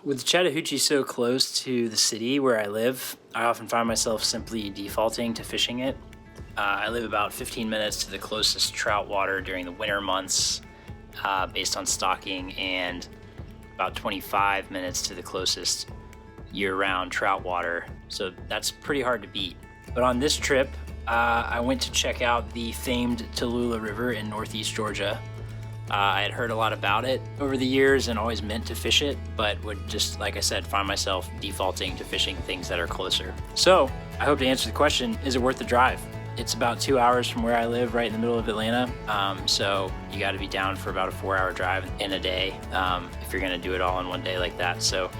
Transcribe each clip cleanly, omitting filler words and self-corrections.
With Chattahoochee so close to the city where I live, I often find myself simply defaulting to fishing it. I live about 15 minutes to the closest trout water during the winter months based on stocking, and about 25 minutes to the closest year-round trout water. So that's pretty hard to beat. But on this trip, I went to check out the famed Tallulah River in northeast Georgia. I had heard a lot about it over the years and always meant to fish it, but would just, like I said, find myself defaulting to fishing things that are closer. So I hope to answer the question, is it worth the drive? It's about 2 hours from where I live, right in the middle of Atlanta. So you got to be down for about a 4-hour drive in a day if you're going to do it all in one day like that. So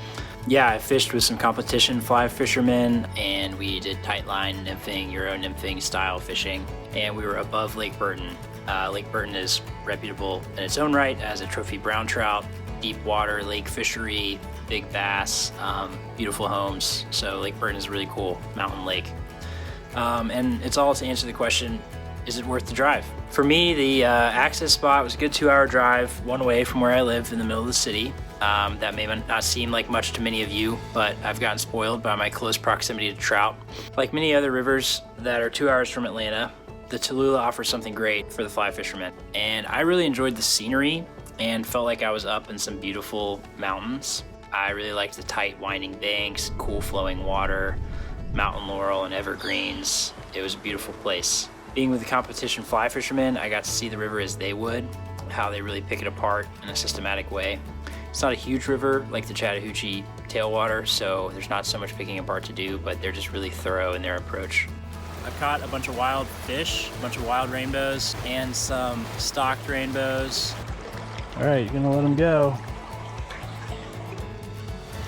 yeah, I fished with some competition fly fishermen, and we did tightline nymphing, Euro nymphing style fishing, and we were above Lake Burton. Lake Burton is reputable in its own right as a trophy brown trout, deep water lake fishery, big bass, beautiful homes. So Lake Burton is a really cool mountain lake. And it's all to answer the question, is it worth the drive? For me, the access spot was a good 2-hour drive one way from where I live in the middle of the city. That may not seem like much to many of you, but I've gotten spoiled by my close proximity to trout. Like many other rivers that are 2 hours from Atlanta, the Tallulah offers something great for the fly fisherman. And I really enjoyed the scenery and felt like I was up in some beautiful mountains. I really liked the tight winding banks, cool flowing water, mountain laurel and evergreens. It was a beautiful place. Being with the competition fly fishermen, I got to see the river as they would, how they really pick it apart in a systematic way. It's not a huge river like the Chattahoochee tailwater, so there's not so much picking apart to do, but they're just really thorough in their approach. I caught a bunch of wild fish, a bunch of wild rainbows, and some stocked rainbows. All right, you're gonna let them go.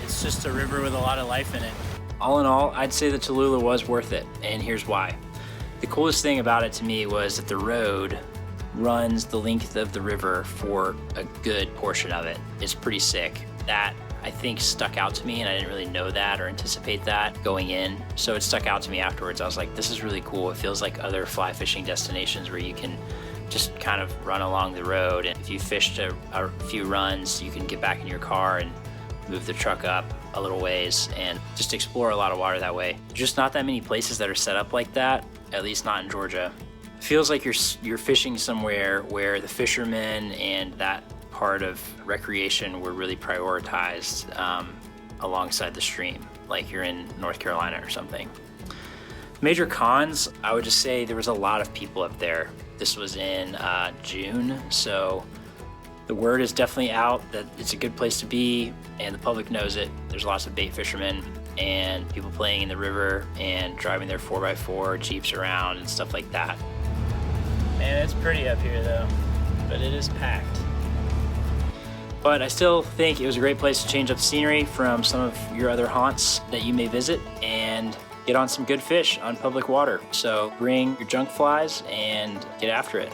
It's just a river with a lot of life in it. All in all, I'd say the Tallulah was worth it, and here's why. The coolest thing about it to me was that the road runs the length of the river for a good portion of it. It's pretty sick. That, I think, stuck out to me, and I didn't really know that or anticipate that going in. So it stuck out to me afterwards. I was like, this is really cool. It feels like other fly fishing destinations where you can just kind of run along the road, and if you fished a few runs, you can get back in your car and move the truck up a little ways and just explore a lot of water that way. There's just not that many places that are set up like that, at least not in Georgia. It feels like you're fishing somewhere where the fishermen and that part of recreation were really prioritized alongside the stream, like you're in North Carolina or something. Major cons, I would just say there was a lot of people up there. This was in June, so the word is definitely out that it's a good place to be, and the public knows it. There's lots of bait fishermen and people playing in the river and driving their 4x4 Jeeps around and stuff like that. Man, it's pretty up here though, but it is packed. But I still think it was a great place to change up the scenery from some of your other haunts that you may visit and get on some good fish on public water. So bring your junk flies and get after it.